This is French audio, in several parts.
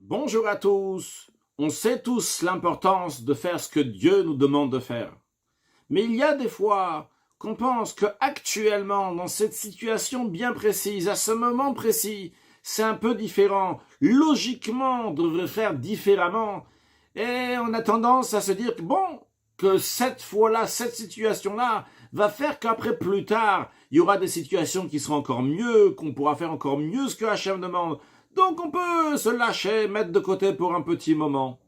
Bonjour à tous. On sait tous l'importance de faire ce que Dieu nous demande de faire. Mais il y a des fois qu'on pense que actuellement, dans cette situation bien précise, à ce moment précis, c'est un peu différent. Logiquement, on devrait faire différemment. Et on a tendance à se dire que cette fois-là, cette situation-là, va faire qu'après, plus tard, il y aura des situations qui seront encore mieux, qu'on pourra faire encore mieux ce que Hachem demande. Donc on peut se lâcher, mettre de côté pour un petit moment.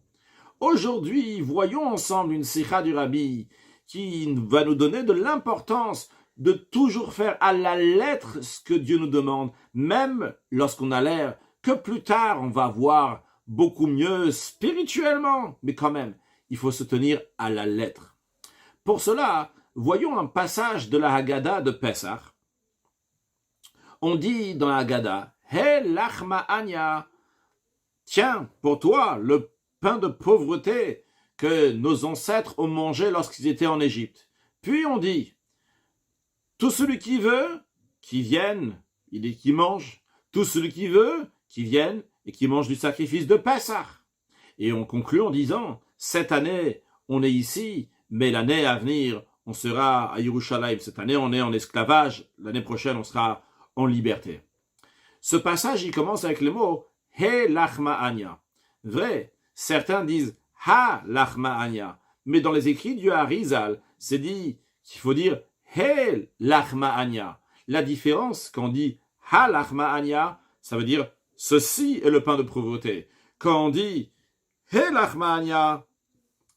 Aujourd'hui, voyons ensemble une sikha du Rabbi qui va nous donner de l'importance de toujours faire à la lettre ce que Dieu nous demande, même lorsqu'on a l'air que plus tard on va voir beaucoup mieux spirituellement. Mais quand même, il faut se tenir à la lettre. Pour cela, voyons un passage de la Haggadah de Pessah. On dit dans la Haggadah, He lachma anya, tiens, pour toi, le pain de pauvreté que nos ancêtres ont mangé lorsqu'ils étaient en Égypte. Puis on dit, tout celui qui veut, qui vienne, qui mange. Tout celui qui veut, qui vienne et qui mange du sacrifice de Pessah. Et on conclut en disant, cette année, on est ici, mais l'année à venir, on sera à Yerushalayim. Cette année, on est en esclavage. L'année prochaine, on sera en liberté. Ce passage, il commence avec les mots « He lachma anya ». Vrai, certains disent « Ha lachma anya ». Mais dans les écrits du Harizal, c'est dit qu'il faut dire « He lachma anya ». La différence, quand on dit « Ha lachma anya », ça veut dire « Ceci est le pain de pauvreté ». Quand on dit « He lachma anya »,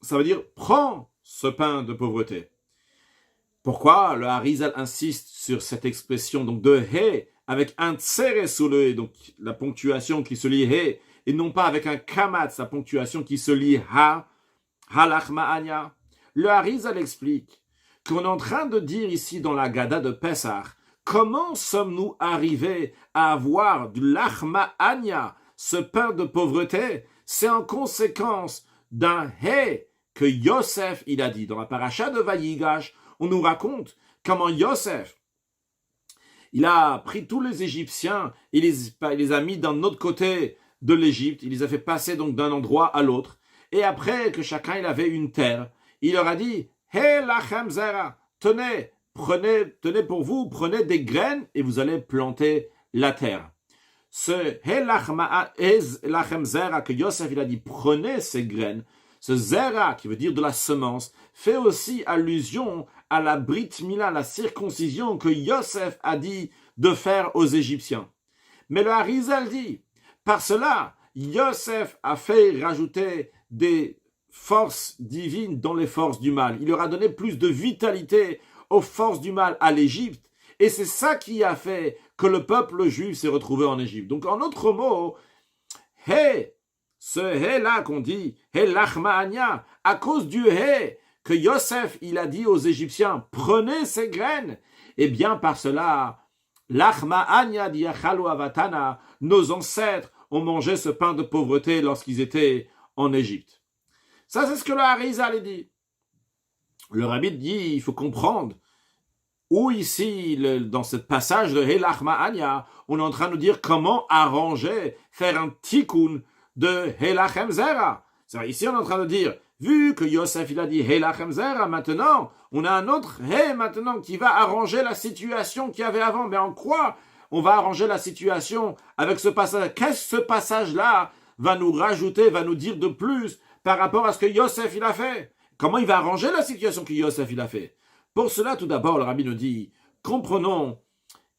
ça veut dire « Prends ce pain de pauvreté ». Pourquoi le Harizal insiste sur cette expression donc de « He » avec un tsere sous le « donc la ponctuation qui se lit « He » et non pas avec un kamat, la ponctuation qui se lit « Ha », « Halachma anya ». Le Harizal explique qu'on est en train de dire ici dans la Haggadah de Pessah, comment sommes-nous arrivés à avoir du lachma anya, ce pain de pauvreté? C'est en conséquence d'un « He » que Yosef, il a dit. Dans la paracha de Vayigash, on nous raconte comment Yosef, il a pris tous les Égyptiens, il les a mis d'un autre côté de l'Égypte, il les a fait passer donc d'un endroit à l'autre, et après que chacun il avait une terre, il leur a dit « He lachem zera » tenez pour vous, prenez des graines et vous allez planter la terre. Ce « He lachem zera » que Yosef il a dit « prenez ces graines », ce zera qui veut dire de la semence, fait aussi allusion à la Brit Mila, la circoncision que Yosef a dit de faire aux Égyptiens. Mais le Harizal dit, par cela, Yosef a fait rajouter des forces divines dans les forces du mal. Il leur a donné plus de vitalité aux forces du mal à l'Égypte. Et c'est ça qui a fait que le peuple juif s'est retrouvé en Égypte. Donc en d'autres mots, ce hé-là qu'on dit, hé lachma anya, à cause du hé que Yosef, il a dit aux Égyptiens, prenez ces graines, et bien par cela, lachma anya diachalu avatana, nos ancêtres ont mangé ce pain de pauvreté lorsqu'ils étaient en Égypte. Ça, c'est ce que le Harizal dit. Le Rabbi dit, il faut comprendre, où ici, dans ce passage de hé lachma anya, on est en train de nous dire comment arranger, faire un tikkun de He lachem zera. Ici, on est en train de dire, vu que Yosef il a dit He lachem zera, maintenant, on a un autre He maintenant qui va arranger la situation qu'il y avait avant. Mais en quoi on va arranger la situation avec ce passage? Qu'est-ce que ce passage-là va nous rajouter, va nous dire de plus par rapport à ce que Yosef il a fait? Comment il va arranger la situation que Yosef il a fait? Pour cela, tout d'abord, le Rabbi nous dit, comprenons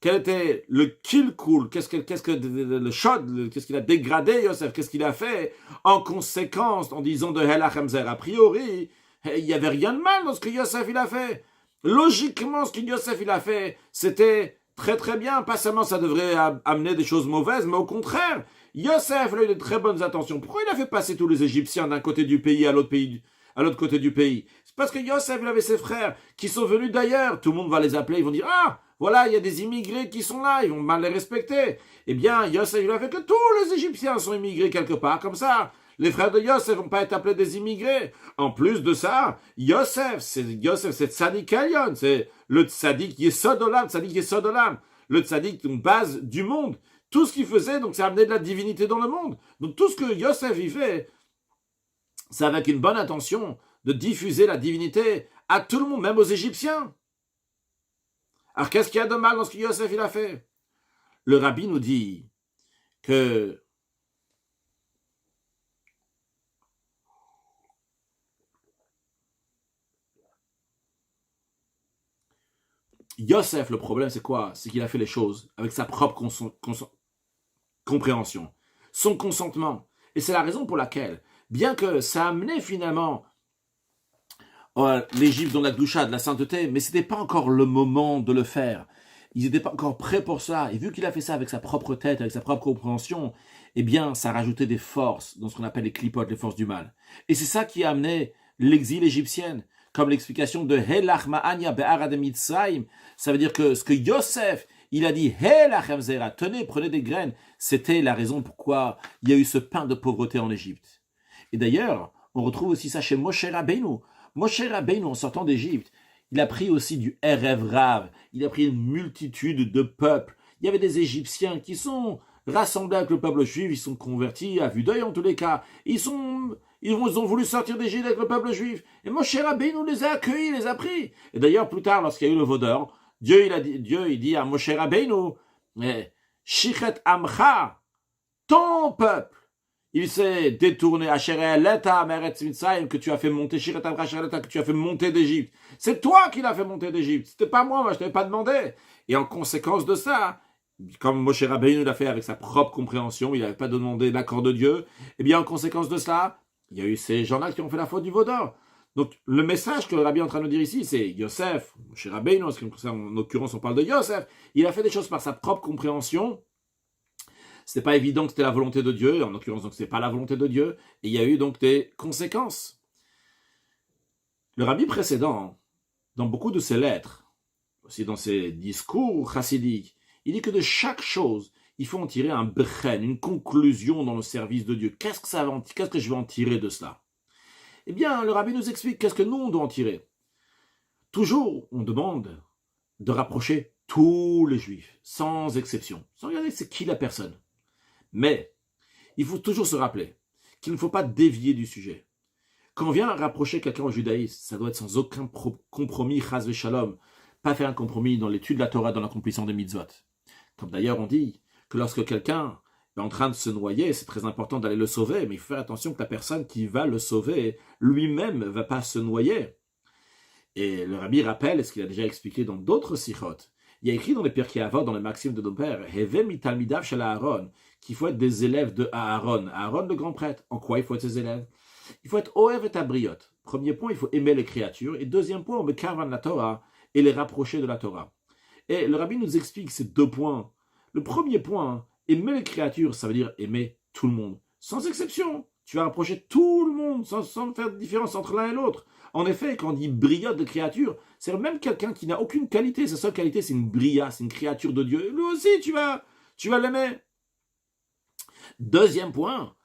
quel était le kilkul, qu'est-ce que le shod, qu'est-ce qu'il a dégradé Yosef, qu'est-ce qu'il a fait en conséquence en disant de Helachem Zer. A priori, il n'y avait rien de mal dans ce que Yosef il a fait. Logiquement, ce que Yosef il a fait, c'était très très bien. Pas seulement ça devrait amener des choses mauvaises, mais au contraire, Yosef a eu de très bonnes intentions. Pourquoi il a fait passer tous les Égyptiens d'un côté du pays à l'autre pays, à l'autre côté du pays? C'est parce que Yosef il avait ses frères qui sont venus d'ailleurs. Tout le monde va les appeler, ils vont dire ah. Voilà, il y a des immigrés qui sont là, ils vont mal les respecter. Eh bien, Yosef, il a fait que tous les Égyptiens sont immigrés quelque part, comme ça. Les frères de Yosef vont pas être appelés des immigrés. En plus de ça, Yosef, c'est Tzadik Elyon, c'est le Tzadik Yesod Olam, le Tzadik base du monde. tout ce qu'il faisait, donc, c'est amener de la divinité dans le monde. Donc, tout ce que Yosef y fait, c'est avec une bonne intention de diffuser la divinité à tout le monde, même aux Égyptiens. Alors, qu'est-ce qu'il y a de mal dans ce que Yosef il a fait? Le rabbi nous dit que Yosef, le problème, c'est quoi? C'est qu'il a fait les choses avec sa propre compréhension, son consentement. Et c'est la raison pour laquelle, bien que ça amenait finalement l'Égypte dans la Gdoucha, de la sainteté, mais ce n'était pas encore le moment de le faire. Ils n'étaient pas encore prêts pour ça. Et vu qu'il a fait ça avec sa propre tête, avec sa propre compréhension, eh bien, ça rajoutait des forces dans ce qu'on appelle les clipotes, les forces du mal. Et c'est ça qui a amené l'exil égyptien. Comme l'explication de Helach Ma'anya Be'ara de Mitzrayim, ça veut dire que ce que Yosef, il a dit Helachem Zera, tenez, prenez des graines, c'était la raison pourquoi il y a eu ce pain de pauvreté en Égypte. Et d'ailleurs, on retrouve aussi ça chez Moshe Rabbeinu. Moshe Rabbeinu, en sortant d'Égypte, il a pris aussi du Erev Rav, il a pris une multitude de peuples. Il y avait des Égyptiens qui sont rassemblés avec le peuple juif, ils sont convertis à vue d'œil en tous les cas. Ils ont voulu sortir d'Égypte avec le peuple juif. Et Moshe Rabbeinu les a accueillis, les a pris. Et d'ailleurs, plus tard, lorsqu'il y a eu le vaudeur, Dieu il dit à Moshe Rabbeinu, Shichet Amcha, ton peuple, il s'est détourné à Shereleta, Meretz Mitzrayim, que tu as fait monter, Shichet Amcha, Shereleta, que tu as fait monter d'Égypte. C'est toi qui l'as fait monter d'Égypte. C'était pas moi, je t'avais pas demandé. Et en conséquence de ça, comme Moshe Rabbeinu l'a fait avec sa propre compréhension, il n'avait pas demandé l'accord de Dieu, et bien en conséquence de cela, il y a eu ces gens-là qui ont fait la faute du vaudor. Donc le message que le rabbi est en train de nous dire ici, c'est Yosef, Moshe Rabbeinu, en l'occurrence on parle de Yosef, il a fait des choses par sa propre compréhension. C'était pas évident que c'était la volonté de Dieu, en l'occurrence donc c'était pas la volonté de Dieu, et il y a eu donc des conséquences. Le rabbi précédent, dans beaucoup de ses lettres, aussi dans ses discours chassidiques, il dit que de chaque chose, il faut en tirer un bren, une conclusion dans le service de Dieu. Qu'est-ce que je vais en tirer de cela? Eh bien, le rabbi nous explique qu'est-ce que nous, on doit en tirer. Toujours, on demande de rapprocher tous les juifs, sans exception, sans regarder c'est qui la personne. Mais, il faut toujours se rappeler qu'il ne faut pas dévier du sujet. Quand on vient rapprocher quelqu'un au judaïsme, ça doit être sans aucun compromis, chas v'shalom, pas faire un compromis dans l'étude de la Torah, dans l'accomplissement des mitzvot. Comme d'ailleurs on dit que lorsque quelqu'un est en train de se noyer, c'est très important d'aller le sauver, mais il faut faire attention que la personne qui va le sauver lui-même ne va pas se noyer. Et le rabbi rappelle, ce qu'il a déjà expliqué dans d'autres sichot, il y a écrit dans les Pirkei Avot, dans les Maximes de nos pères, Heve mitalmidav shel Aaron, qu'il faut être des élèves de Aaron. Aaron, le grand prêtre. En quoi il faut être ses élèves? Il faut être Oev et Abriot. Premier point, il faut aimer les créatures. Et deuxième point, on me carvan la Torah et les rapprocher de la Torah. Et le rabbi nous explique ces deux points. Le premier point, aimer les créatures, ça veut dire aimer tout le monde. Sans exception. Tu vas rapprocher tout le monde sans faire de différence entre l'un et l'autre. En effet, quand on dit briotte de créature, c'est même quelqu'un qui n'a aucune qualité. Sa seule qualité, c'est une bria, c'est une créature de Dieu. Lui aussi, tu vas l'aimer. Deuxième point,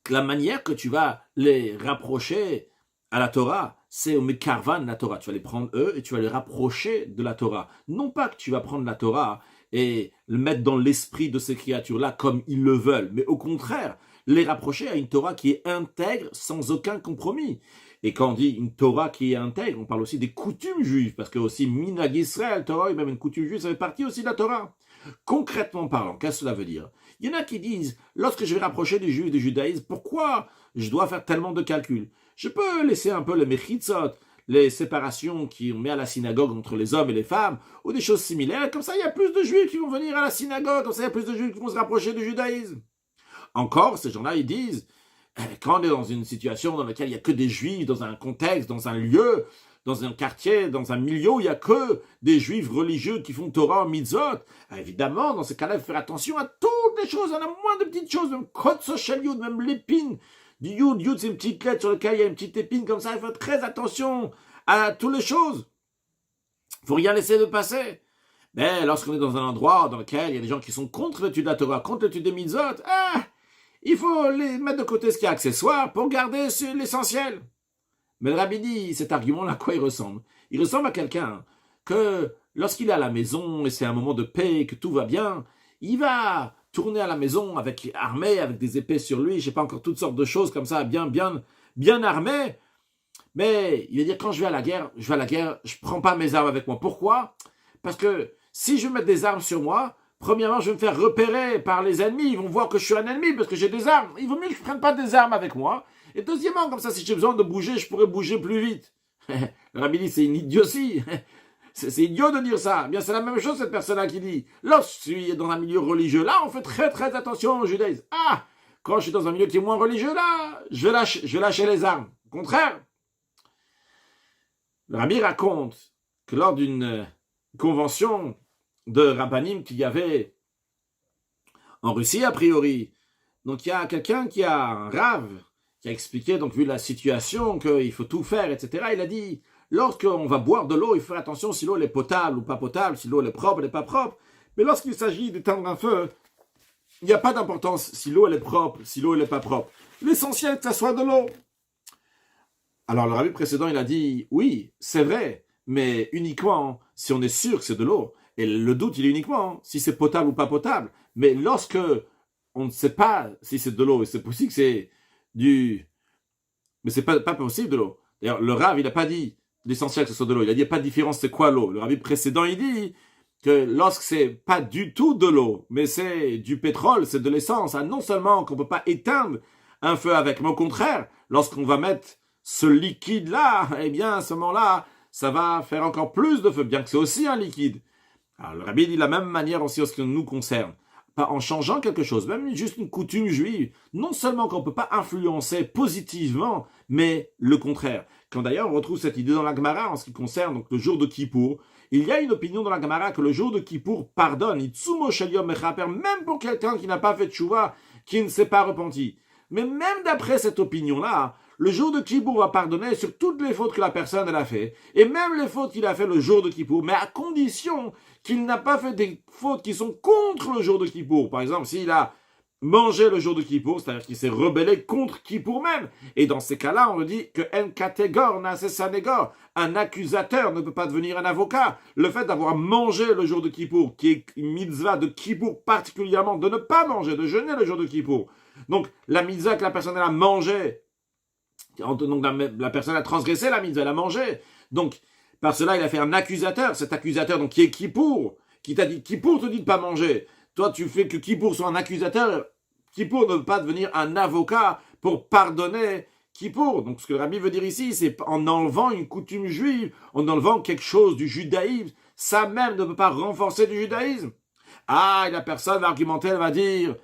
la manière que tu vas les rapprocher à la Torah, c'est au Mekarvan la Torah. Tu vas les prendre eux et tu vas les rapprocher de la Torah. Non pas que tu vas prendre la Torah et le mettre dans l'esprit de ces créatures-là comme ils le veulent, mais au contraire, les rapprocher à une Torah qui est intègre sans aucun compromis. Et quand on dit une Torah qui est intègre, on parle aussi des coutumes juives, parce que aussi Minag Israël, Torah, et même une coutume juive, ça fait partie aussi de la Torah. Concrètement parlant, qu'est-ce que cela veut dire? Il y en a qui disent, lorsque je vais rapprocher des juifs du judaïsme, pourquoi je dois faire tellement de calculs? Je peux laisser un peu les mechitzot, les séparations qu'on met à la synagogue entre les hommes et les femmes, ou des choses similaires, comme ça il y a plus de juifs qui vont venir à la synagogue, comme ça il y a plus de juifs qui vont se rapprocher du judaïsme. Encore, ces gens-là, ils disent, quand on est dans une situation dans laquelle il n'y a que des juifs, dans un contexte, dans un lieu, dans un quartier, dans un milieu où il n'y a que des juifs religieux qui font Torah, mitzvot, évidemment, dans ce cas-là, il faut faire attention à toutes les choses, il y en a moins de petites choses, même code social yud, même l'épine du yud. Yud, c'est une petite lettre sur laquelle il y a une petite épine comme ça, il faut faire très attention à toutes les choses. Il ne faut rien laisser de passer. Mais lorsqu'on est dans un endroit dans lequel il y a des gens qui sont contre l'étude de la Torah, contre l'étude des mitzvot, il faut les mettre de côté ce qui est accessoire pour garder l'essentiel. Mais le rabbi dit, cet argument-là, à quoi il ressemble? Il ressemble à quelqu'un que, lorsqu'il est à la maison et c'est un moment de paix, que tout va bien, il va tourner à la maison avec armé, avec des épées sur lui, je sais pas encore toutes sortes de choses comme ça, bien armé. Mais il va dire, quand je vais à la guerre, je prends pas mes armes avec moi. Pourquoi? Parce que si je mets des armes sur moi, premièrement, je vais me faire repérer par les ennemis. Ils vont voir que je suis un ennemi parce que j'ai des armes. Il vaut mieux que je prenne pas des armes avec moi. Et deuxièmement, comme ça, si j'ai besoin de bouger, je pourrais bouger plus vite. Le rabbi dit, c'est une idiotie. C'est idiot de dire ça. Eh bien, c'est la même chose, cette personne-là qui dit, lorsque je suis dans un milieu religieux, là, on fait très très attention au judaïsme. Ah, quand je suis dans un milieu qui est moins religieux, là, je vais lâcher les armes. Au contraire, le rabbi raconte que lors d'une convention de rabbanim qu'il y avait en Russie, a priori, donc il y a quelqu'un qui a un rave, qui a expliqué, donc vu la situation, qu'il faut tout faire, etc. Il a dit, lorsqu'on va boire de l'eau, il faut faire attention si l'eau est potable ou pas potable, si l'eau est propre ou n'est pas propre. Mais lorsqu'il s'agit d'éteindre un feu, il n'y a pas d'importance si l'eau est propre, si l'eau n'est pas propre. L'essentiel, que ça soit de l'eau. Alors le rabbi précédent, il a dit, oui, c'est vrai, mais uniquement si on est sûr que c'est de l'eau. Et le doute, il est uniquement si c'est potable ou pas potable. Mais lorsque on ne sait pas si c'est de l'eau, et c'est possible que c'est du... Mais c'est pas possible de l'eau. D'ailleurs, le Rav, il n'a pas dit l'essentiel que ce soit de l'eau. Il a dit, il n'y a pas de différence, c'est quoi l'eau. Le rabbi précédent, il dit que lorsque c'est pas du tout de l'eau, mais c'est du pétrole, c'est de l'essence, hein, non seulement qu'on ne peut pas éteindre un feu avec, mais au contraire, lorsqu'on va mettre ce liquide-là, eh bien, à ce moment-là, ça va faire encore plus de feu, bien que c'est aussi un liquide. Alors, le rabbi dit de la même manière aussi en ce qui nous concerne. Pas en changeant quelque chose, même juste une coutume juive, non seulement qu'on ne peut pas influencer positivement, mais le contraire. Quand d'ailleurs on retrouve cette idée dans la Gemara en ce qui concerne donc, le jour de Kippour, il y a une opinion dans la Gemara que le jour de Kippour pardonne, même pour quelqu'un qui n'a pas fait de tchouva, qui ne s'est pas repenti. Mais même d'après cette opinion-là, le jour de Kippour va pardonner sur toutes les fautes que la personne elle a fait, et même les fautes qu'il a fait le jour de Kippour, mais à condition qu'il n'a pas fait des fautes qui sont contre le jour de Kippour. Par exemple, s'il a mangé le jour de Kippour, c'est-à-dire qu'il s'est rebellé contre Kippour même. Et dans ces cas-là, on dit que en catégorie n'a sanégor. Un accusateur ne peut pas devenir un avocat. Le fait d'avoir mangé le jour de Kippour, qui est une mitzvah de Kippour particulièrement, de ne pas manger, de jeûner le jour de Kippour. Donc, la mitzvah que la personne elle a mangée, donc la personne a transgressé la mitzvah, elle a mangé. Donc, par cela, il a fait un accusateur. Cet accusateur, donc, qui est Kippour, qui t'a dit, Kippour te dit de pas manger. Toi, tu fais que Kippour soit un accusateur. Kippour ne veut pas devenir un avocat pour pardonner Kippour. Donc, ce que le rabbi veut dire ici, c'est en enlevant une coutume juive, en enlevant quelque chose du judaïsme, ça même ne peut pas renforcer du judaïsme. Ah, et la personne va argumenter, elle va dire,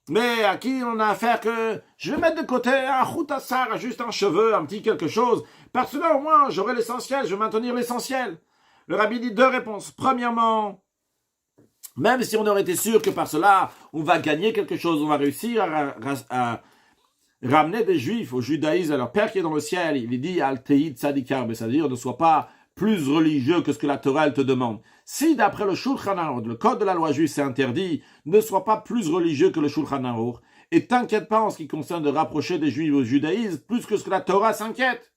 mais à qui on a affaire que je vais mettre de côté un choutassar, juste un cheveu, un petit quelque chose. Parce que là, au moins, j'aurai l'essentiel, je vais maintenir l'essentiel. Le rabbi dit deux réponses. Premièrement, même si on aurait été sûr que par cela, on va gagner quelque chose, on va réussir à ramener des juifs au judaïsme, à leur Père qui est dans le ciel, il dit Al-Teïd Tzadikar, c'est-à-dire ne sois pas plus religieux que ce que la Torah elle te demande. Si d'après le Shulchan Aruch, le code de la loi juive c'est interdit, ne sois pas plus religieux que le Shulchan Aruch, et t'inquiète pas en ce qui concerne de rapprocher des juifs au judaïsme, plus que ce que la Torah s'inquiète.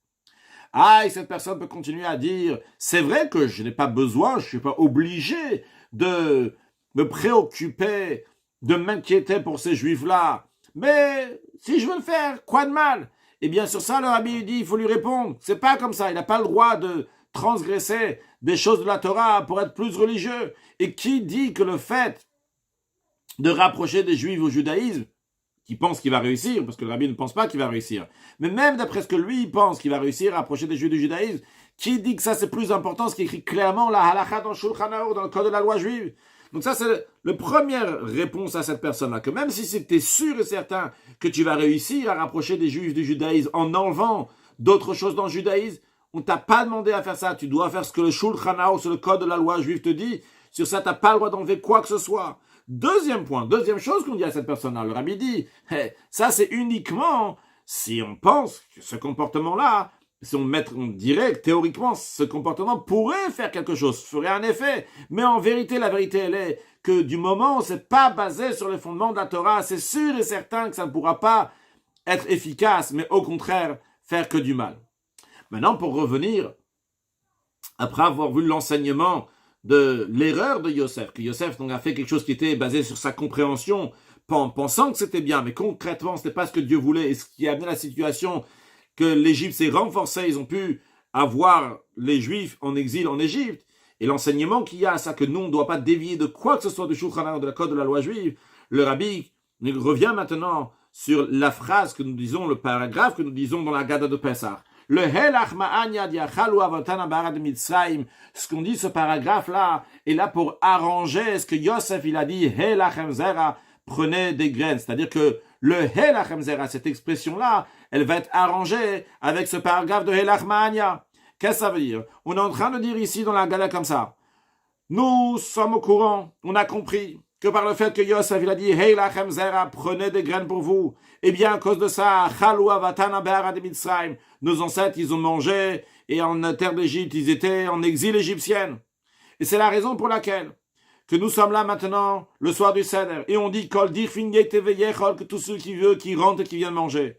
Ah, et cette personne peut continuer à dire, c'est vrai que je n'ai pas besoin, je ne suis pas obligé de me préoccuper, de m'inquiéter pour ces juifs-là. Mais si je veux le faire, quoi de mal? Eh bien, sur ça, le rabbi dit, il faut lui répondre. C'est pas comme ça, il n'a pas le droit de transgresser des choses de la Torah pour être plus religieux. Et qui dit que le fait de rapprocher des juifs au judaïsme, qui pense qu'il va réussir, parce que le rabbi ne pense pas qu'il va réussir, mais même d'après ce que lui pense qu'il va réussir à rapprocher des juifs du judaïsme, qui dit que ça c'est plus important, ce qui est écrit clairement la halakha dans Shulchan Aruch, dans le code de la loi juive. Donc ça, c'est la première réponse à cette personne-là, que même si c'était sûr et certain que tu vas réussir à rapprocher des juifs du judaïsme en enlevant d'autres choses dans le judaïsme, on t'a pas demandé à faire ça. Tu dois faire ce que le Shulchan Aruch, le code de la loi juive te dit. Sur ça, t'as pas le droit d'enlever quoi que ce soit. Deuxième point, deuxième chose qu'on dit à cette personne-là, le rabbi dit, ça c'est uniquement si on pense que ce comportement-là, si on dirait que théoriquement, ce comportement pourrait faire quelque chose, ferait un effet. Mais en vérité, la vérité, elle est que du moment où c'est pas basé sur les fondements de la Torah, c'est sûr et certain que ça ne pourra pas être efficace, mais au contraire, faire que du mal. Maintenant, pour revenir, après avoir vu l'enseignement de l'erreur de Yosef, que Yosef donc, a fait quelque chose qui était basé sur sa compréhension, pensant que c'était bien, mais concrètement, ce n'était pas ce que Dieu voulait, et ce qui a amené la situation que l'Égypte s'est renforcée, ils ont pu avoir les Juifs en exil en Égypte, et l'enseignement qu'il y a, ça que nous, on ne doit pas dévier de quoi que ce soit du Shulchan Aruch, de la code de la loi juive. Le rabbi revient maintenant sur la phrase que nous disons, le paragraphe que nous disons dans la Gada de Pessah. Le Helach Ma'anya Diachalu Avotana Bara de Mitzrayim. Ce qu'on dit, ce paragraphe-là, est là pour arranger ce que Yosef, il a dit, Helach Emzera, prenez des graines. C'est-à-dire que le Helach Emzera, cette expression-là, elle va être arrangée avec ce paragraphe de Helach Ma'anya. Qu'est-ce que ça veut dire? On est en train de dire ici dans la Gada comme ça. Nous sommes au courant, on a compris que par le fait que Yosef il a dit Hey lachem zera, prenez des graines pour vous, eh bien à cause de ça, Chalou avatana be'ara de Mitzrayim, nos ancêtres ils ont mangé et en terre d'Égypte ils étaient en exil égyptien. Et c'est la raison pour laquelle que nous sommes là maintenant le soir du Seder et on dit Kol dirfin yeteveyechol, que tous ceux qui veulent qui rentrent et qui viennent manger.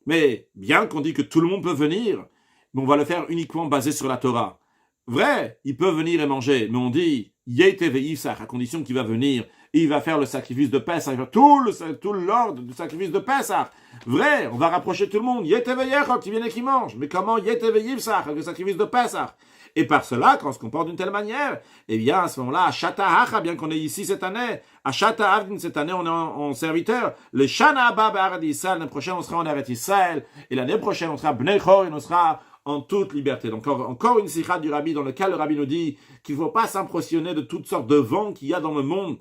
Mais bien qu'on dit que tout le monde peut venir, mais on va le faire uniquement basé sur la Torah. Vrai, il peut venir et manger, mais on dit Yeteve Yisach, à condition qu'il va venir et il va faire le sacrifice de Pessah, il va tout l'ordre du sacrifice de Pessah. Vrai, on va rapprocher tout le monde. Yeteve Yechot, qui vient et qui mange. Mais comment Yeteve Yisach, le sacrifice de Pessah? Et par cela, quand on se comporte d'une telle manière, eh bien, à ce moment-là, à Shata Hacha, bien qu'on est ici cette année, à Shata Avdin, cette année, on est en serviteur. Le Shana Abba Be'Arad Yisrael, l'année prochaine, on sera en Eretz Yisrael. Et l'année prochaine, on sera Bnei Chor et on sera en toute liberté. Donc encore une sikha du rabbi dans lequel le rabbi nous dit qu'il ne faut pas s'impressionner de toutes sortes de vents qu'il y a dans le monde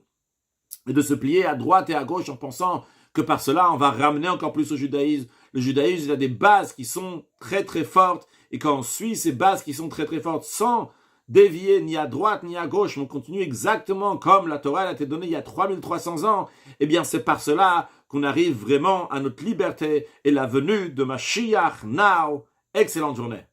et de se plier à droite et à gauche en pensant que par cela on va ramener encore plus au judaïsme. Le judaïsme il a des bases qui sont très très fortes et quand on suit ces bases qui sont très très fortes sans dévier ni à droite ni à gauche, mais on continue exactement comme la Torah a été donnée il y a 3300 ans, eh bien c'est par cela qu'on arrive vraiment à notre liberté et la venue de Mashiach now. Excellente journée.